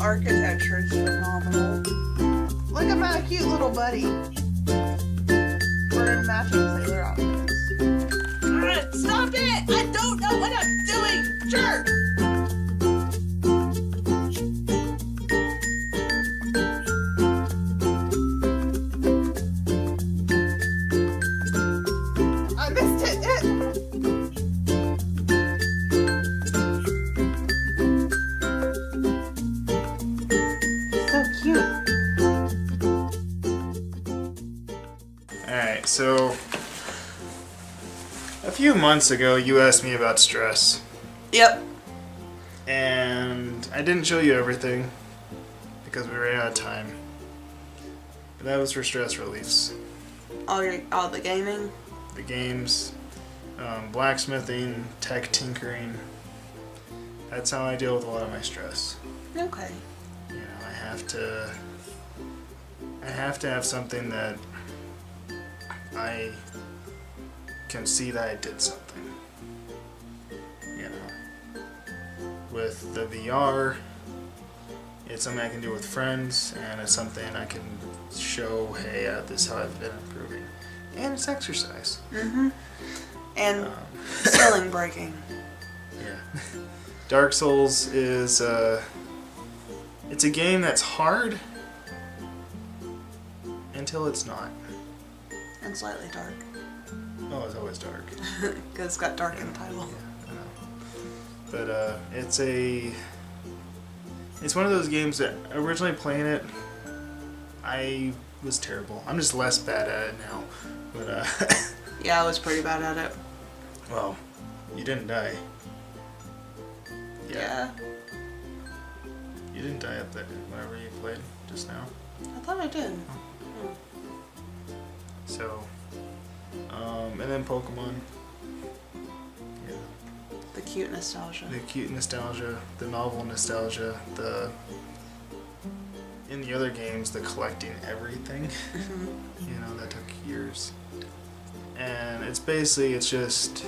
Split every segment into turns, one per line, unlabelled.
architecture is phenomenal. Look at my cute little buddy. We're in matching sailor outfits. Stop it! I don't know what I'm doing! Jerk! I missed it! So cute.
Alright, so a few months ago you asked me about stress.
Yep.
And I didn't show you everything because we ran out of time. But that was for stress reliefs.
All the gaming?
The games, blacksmithing, tech tinkering. That's how I deal with a lot of my stress.
Okay.
You know, I have to have something that I can see that I did something. You know, with the VR, it's something I can do with friends, and it's something I can show, hey, this is how I've been improving. And it's exercise.
Mm-hmm. And ceiling breaking.
Yeah. Dark Souls is, it's a game that's hard until it's not.
And slightly dark.
Oh, it's always dark.
Because it's got dark in the title.
Yeah, I know. But it's one of those games that originally playing it, I was terrible. I'm just less bad at it now. But
Yeah, I was pretty bad at it.
well, you didn't die.
Yeah.
You didn't die up there whenever you played just now.
I thought I did.
So, and then Pokemon. Yeah.
The cute nostalgia.
The cute nostalgia, the novel nostalgia, in the other games, the collecting everything. You know, that took years. And it's just,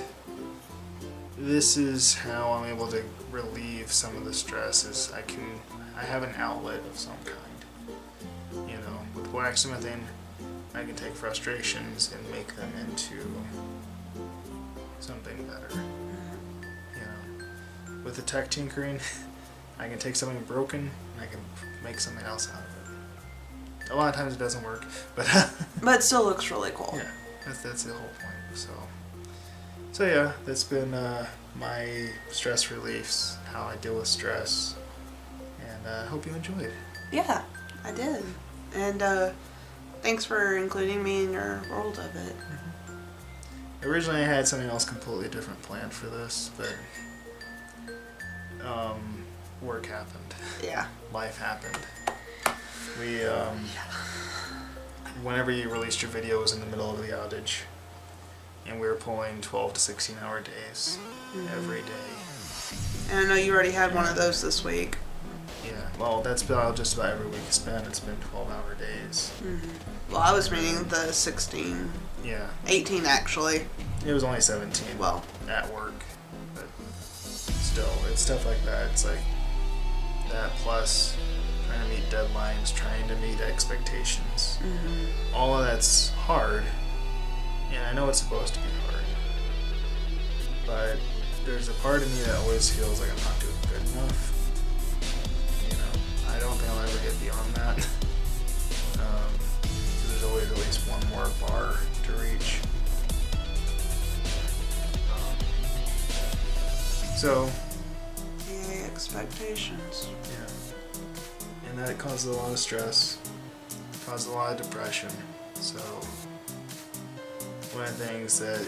this is how I'm able to relieve some of the stress, is I have an outlet of some kind. You know, with blacksmithing, I can take frustrations and make them into something better. You know, with the tech tinkering, I can take something broken and I can make something else out of it. A lot of times it doesn't work, but
But it still looks really cool.
yeah, that's the whole point. So yeah, that's been my stress reliefs, how I deal with stress, and I hope you enjoyed.
Yeah, I did. And thanks for including me in your world of it.
Originally I had something else completely different planned for this, but work happened.
Yeah.
Life happened. We whenever you released your video, it was in the middle of the outage, and we were pulling 12 to 16 hour days every day.
And I know you already had one of those this week.
Yeah, well, that's about just about every week it's been 12-hour days.
Well, I was reading the 16,
Yeah,
18 actually.
it was only 17.
Well,
at work, but still, it's stuff like that. It's like that plus trying to meet deadlines, trying to meet expectations. All of that's hard, and I know it's supposed to be hard, but there's a part of me that always feels like I'm not doing good enough. You know, I don't think I'll ever get beyond that. There's always at least one more bar to reach. So,
yay, expectations.
yeah. And that caused a lot of stress, caused a lot of depression. So, one of the things that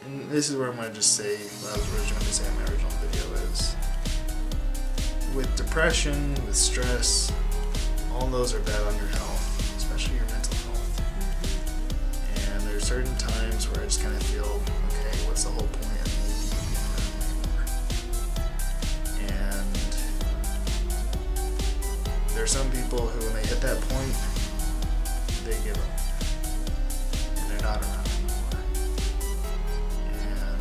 and this is where I'm going to just say what I was originally going to say in my original video is, with depression, with stress, all those are bad on your health, especially your mental health. And there's certain times where I just kind of feel, okay, what's the whole point of me being around anymore? And there's some people who, when they hit that point, they give up. And they're not around anymore. And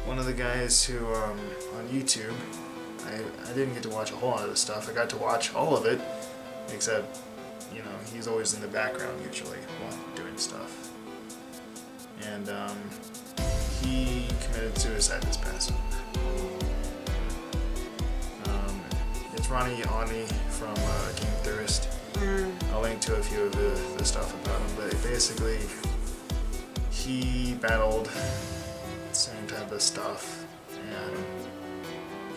one of the guys who, on YouTube, I didn't get to watch a whole lot of the stuff. I got to watch all of it, except, you know, he's always in the background usually while doing stuff. And he committed suicide this past week. It's Ronnie Ani from Game Theorist. I'll link to a few of the stuff about him, but basically he battled the same type of stuff, and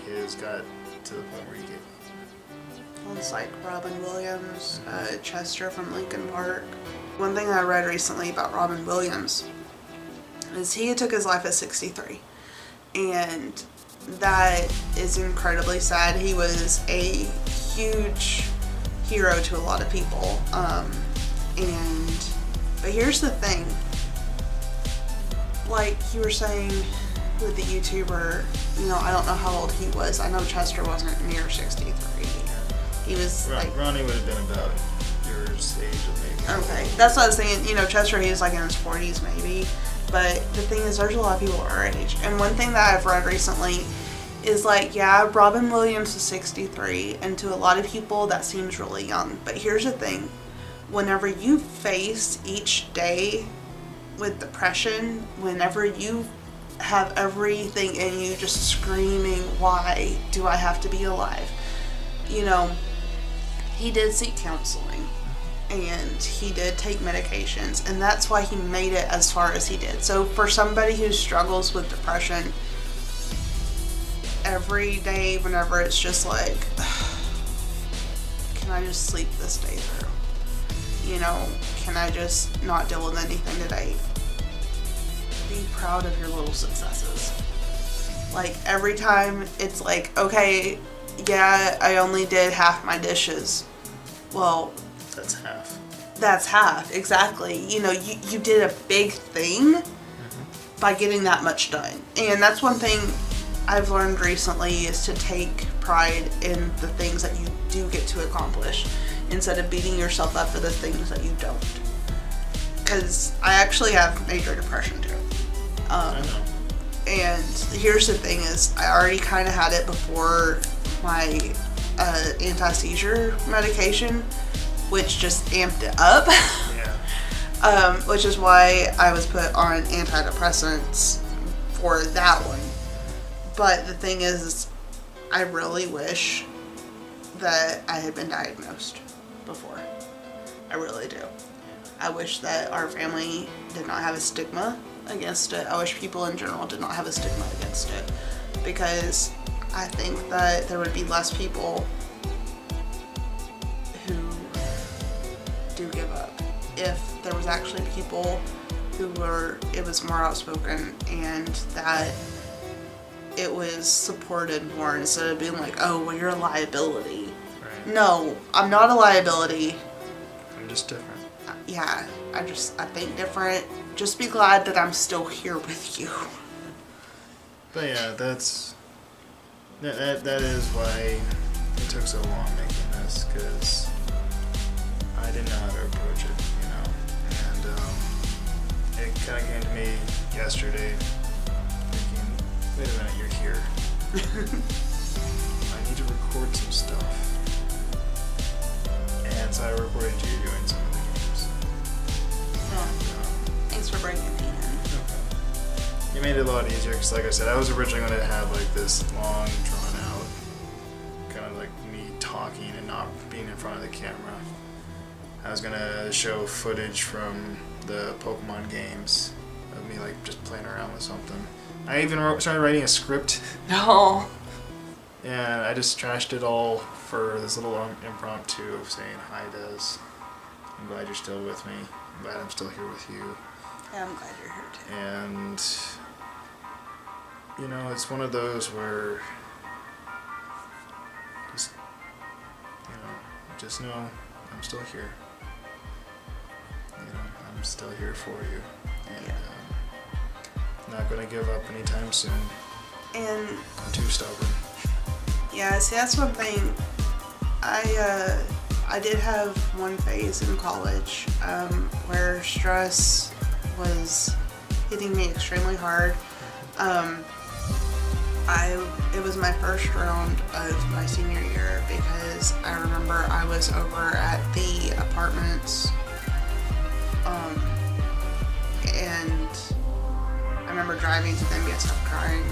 his got to the point where he gave up.
It's like Robin Williams, Chester from Linkin Park. One thing I read recently about Robin Williams is he took his life at 63, and that is incredibly sad. He was a huge hero to a lot of people, but here's the thing, like you were saying with the YouTuber, you know, I don't know how old he was. I know Chester wasn't near 63. He was like...
Ronnie would have been about your age of maybe.
Okay, that's what I was thinking. You know, Chester, he was like in his 40s maybe. But the thing is, there's a lot of people our age. And one thing that I've read recently is like, yeah, Robin Williams is 63. And to a lot of people, that seems really young. But here's the thing. Whenever you face each day with depression, whenever you have everything in you just screaming, why do I have to be alive? You know, he did seek counseling and he did take medications, and that's why he made it as far as he did. So for somebody who struggles with depression, every day whenever it's just like, can I just sleep this day through? You know, can I just not deal with anything today? Be proud of your little successes. Like every time it's like, okay, yeah, I only did half my dishes. Well,
that's half.
That's half, exactly. You know, you did a big thing by getting that much done. And that's one thing I've learned recently, is to take pride in the things that you do get to accomplish instead of beating yourself up for the things that you don't. Because I actually have major depression too.
I know.
And here's the thing is, I already kind of had it before my anti-seizure medication, which just amped it up.
Yeah.
Which is why I was put on antidepressants for that one. But the thing is, I really wish that I had been diagnosed before. I really do. I wish that our family did not have a stigma against it. I wish people in general did not have a stigma against it, because I think that there would be less people who do give up if there was actually people who were, it was more outspoken and that it was supported more, instead of being like, oh, well, you're a liability.
Right.
No, I'm not a liability.
I'm just different.
Yeah, I think different. Just be glad that I'm still here with you.
But yeah, that is why it took so long making this, because I didn't know how to approach it, you know. And it kind of came to me yesterday, thinking, wait a minute, you're here. I need to record some stuff. And so I recorded you doing some of the games.
Thanks for bringing me in.
Okay. It made it a lot easier, because like I said, I was originally going to have like this long, drawn out, kind of like me talking and not being in front of the camera. I was going to show footage from the Pokemon games of me like just playing around with something. I even started writing a script.
No.
And I just trashed it all for this little impromptu of saying, hi Des, I'm glad you're still with me. I'm glad I'm still here with you.
Yeah, I'm glad you're here too.
And, you know, it's one of those where just know I'm still here. You know, I'm still here for you. And I'm not going to give up anytime soon.
And
I'm too stubborn.
yeah, see, that's one thing. I did have one phase in college where stress was hitting me extremely hard. It was my first round of my senior year because I remember I was over at the apartments, and I remember driving to the NBSF crying,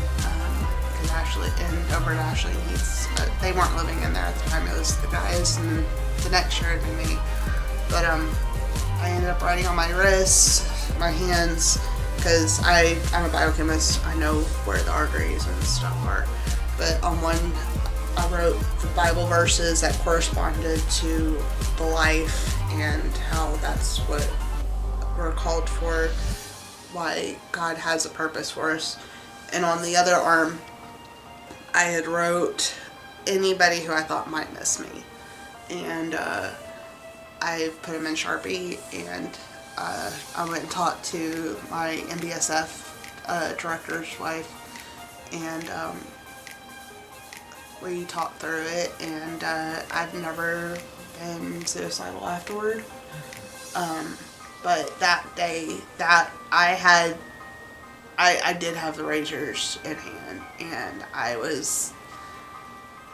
because Ashley and over at Ashley Heath's, they weren't living in there at the time. It was the guys, and the next year it'd be me. But I ended up writing on my wrists, my hands, because I'm a biochemist. I know where the arteries and stuff are. But on one, I wrote the Bible verses that corresponded to the life and how that's what we're called for, why God has a purpose for us. And on the other arm, I had wrote anybody who I thought might miss me. And I put them in Sharpie, and I went and talked to my NBSF director's wife, and we talked through it, and I've never been suicidal afterward. But that day, that I did have the razors in hand, and I was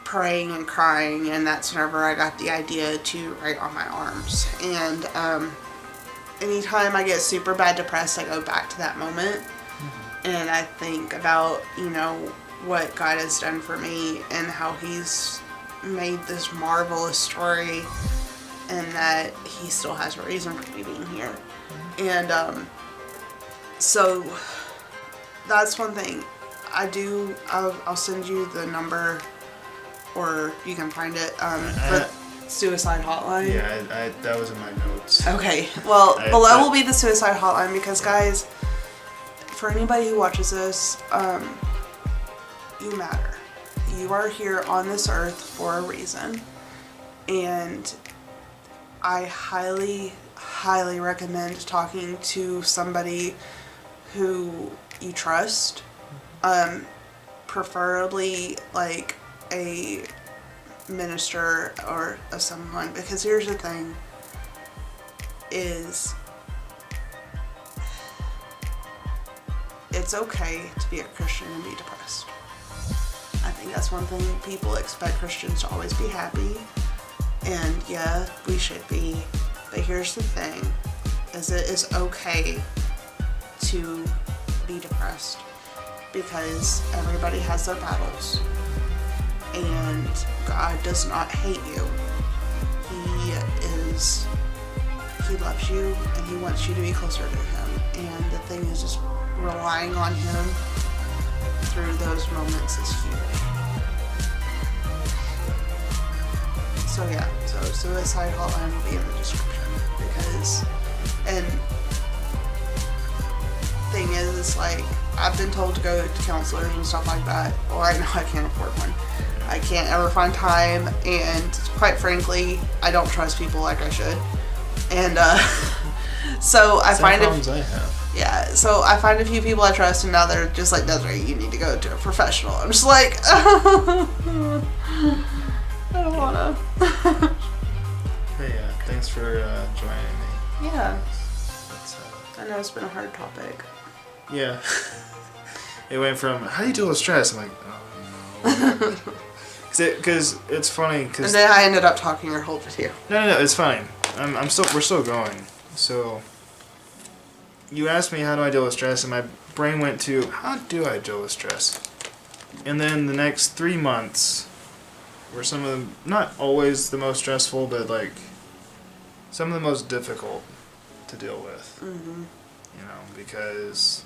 praying and crying, and that's whenever I got the idea to write on my arms. And anytime I get super bad depressed, I go back to that moment, and I think about, what God has done for me and how He's made this marvelous story, and that He still has a reason for me being here. And so that's one thing I'll send you the number, or you can find it, for suicide hotline.
Yeah, that was in my notes.
Okay, well, below will be the suicide hotline, because guys, for anybody who watches this, you matter. You are here on this earth for a reason, and I highly, highly recommend talking to somebody who you trust, preferably like a minister or someone, because here's the thing is, it's okay to be a Christian and be depressed. I think that's one thing. People expect Christians to always be happy, and yeah, we should be, but here's the thing, is it is okay to be depressed, because everybody has their battles, and God does not hate you. He loves you, and He wants you to be closer to Him, and the thing is, just relying on Him through those moments is huge. So yeah, so suicide hotline will be in the description, because, and thing is, like, I've been told to go to counselors and stuff like that. Well, right now I can't afford one. I can't ever find time, and quite frankly, I don't trust people like I should. And so I find yeah, so I find a few people I trust, and now they're just like, Desiree, you need to go to a professional. I'm just like, I don't wanna.
Hey, thanks for joining me.
Yeah. I know it's been a hard topic.
Yeah. It went from, how do you deal with stress? I'm like, oh no. Because it's funny. And
then I ended up talking your whole video.
No, it's fine. We're still going. So, you asked me how do I deal with stress, and my brain went to, how do I deal with stress? And then the next 3 months were some of them, not always the most stressful, but like some of the most difficult to deal with. Mm-hmm. Because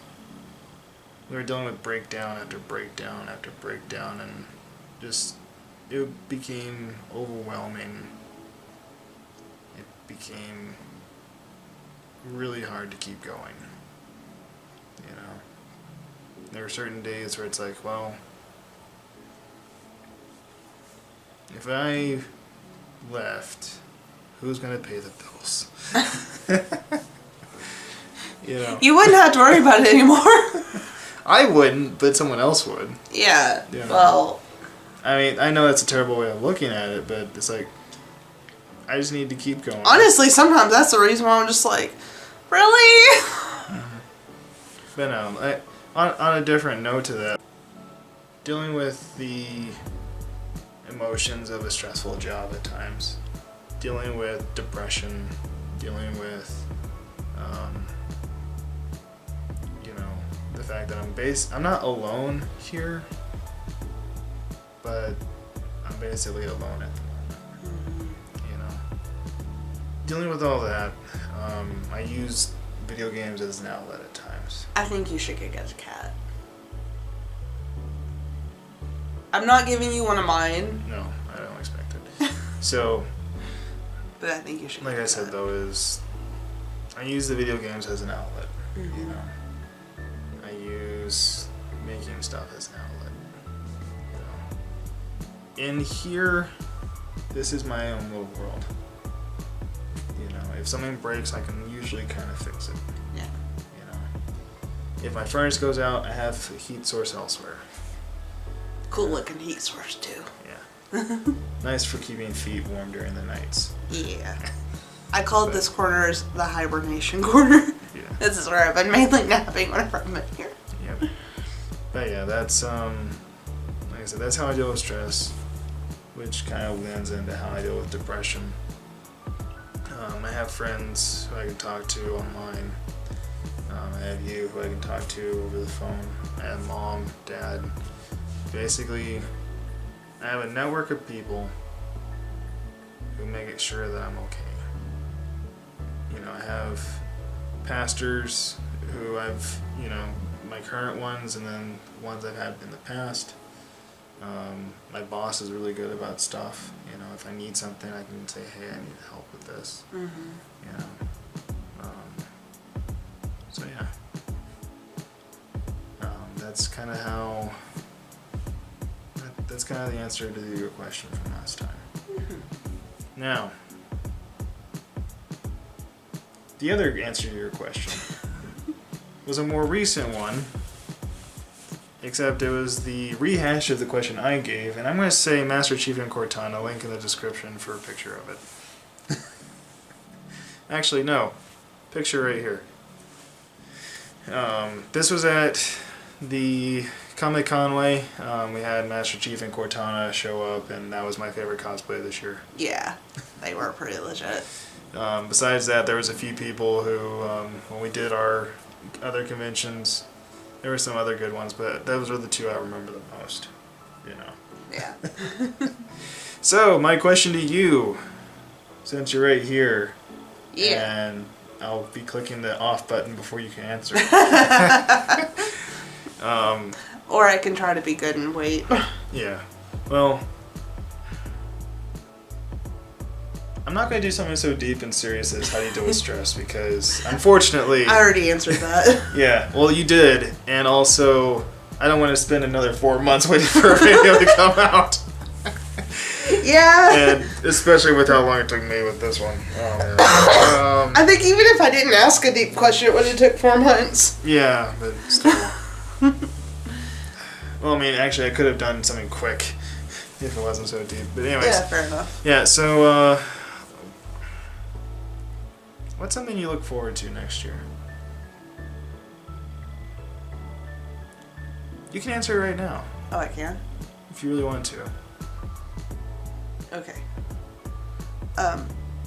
we were dealing with breakdown after breakdown after breakdown, and just, it became overwhelming. It became really hard to keep going. There were certain days where it's like, well, if I left, who's going to pay the bills?
You wouldn't have to worry about it anymore.
I wouldn't, but someone else would.
Yeah, well...
I mean, I know that's a terrible way of looking at it, but it's like, I just need to keep going.
Honestly, sometimes that's the reason why I'm just like, really?
But no, on a different note to that, dealing with the emotions of a stressful job at times, dealing with depression, dealing with, the fact that I'm not alone here, but I'm basically alone at the moment. Dealing with all that, I use video games as an outlet at times.
I think you should get a cat. I'm not giving you one of mine.
No, I don't expect it. So,
but I think you should.
Like I said, though, is I use the video games as an outlet. I use making stuff as an outlet. In here, this is my own little world. If something breaks, I can usually kind of fix it.
Yeah.
If my furnace goes out, I have a heat source elsewhere.
Cool looking heat source too.
Yeah. Nice for keeping feet warm during the nights.
Yeah. I called this corner as the hibernation corner.
Yeah.
This is where I've been mainly napping whenever I'm in here.
Yep. But yeah, that's like I said, that's how I deal with stress, which kind of lends into how I deal with depression. I have friends who I can talk to online. I have you who I can talk to over the phone. I have mom, dad. Basically, I have a network of people who make it sure that I'm okay. I have pastors who I've, my current ones and then ones I've had in the past. My boss is really good about stuff. If I need something, I can say, hey, I need help with this. So yeah. That's kind of how... That's kind of the answer to your question from last time. Now, the other answer to your question was a more recent one, except it was the rehash of the question I gave, and I'm going to say Master Chief and Cortana, link in the description for a picture of it. Actually, no. Picture right here. This was at the Comic Conway. We had Master Chief and Cortana show up, and that was my favorite cosplay this year.
Yeah, they were pretty legit.
Besides that, there was a few people who, when we did our other conventions, there were some other good ones, but those are the two I remember the most.
Yeah.
So, my question to you, since you're right here, and I'll be clicking the off button before you can answer.
Or I can try to be good and wait.
Yeah. Well, I'm not going to do something so deep and serious as how do you deal with stress, because unfortunately...
I already answered that.
Yeah, well, you did, and also, I don't want to spend another 4 months waiting for a video to come out.
Yeah.
And especially with how long it took me with this one. Oh, man.
I think even if I didn't ask a deep question, it would have took 4 months.
Yeah, but still. Well, I mean, actually, I could have done something quick if it wasn't so deep. But anyways.
Yeah, fair enough.
Yeah, so, what's something you look forward to next year? You can answer it right now.
Oh, I can?
If you really want to.
Okay.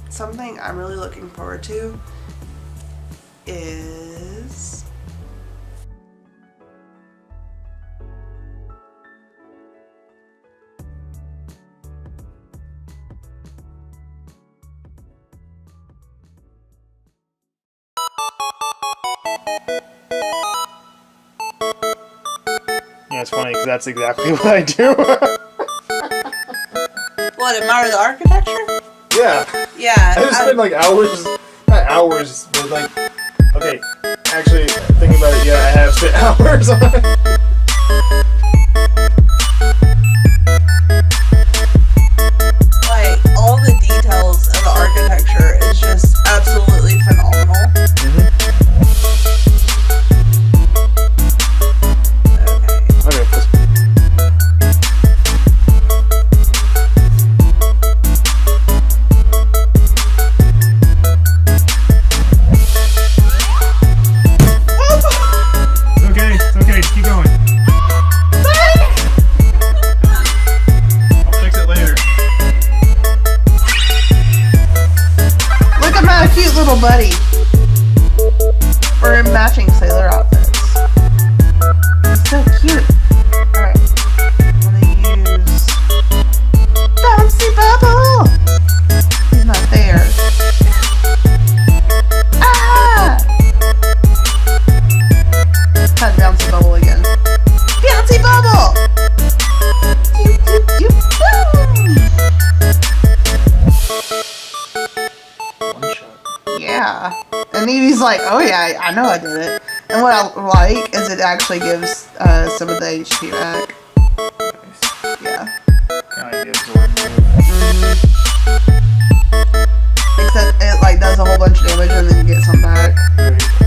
Something I'm really looking forward to is...
Yeah, it's funny because that's exactly what I do.
What, admire the architecture?
Yeah.
Yeah.
I just spend like hours, not hours, but like, okay, actually, thinking about it, yeah, I have spent hours on it.
Like, all the details of the architecture is just absolutely phenomenal. buddy. We're in matching sailor outfits. He's so cute. Alright. I'm gonna use Bouncy Bubble! He's not there. Ah! Had Bouncy Bubble again. Bouncy Bubble!
One shot.
Yeah. And Evie's like, oh yeah, I know I did it. And what I like is it actually gives some of the HP back.
Nice.
Yeah.
Kind of absorb
Except it like does a whole bunch of damage and then you get some back.
it.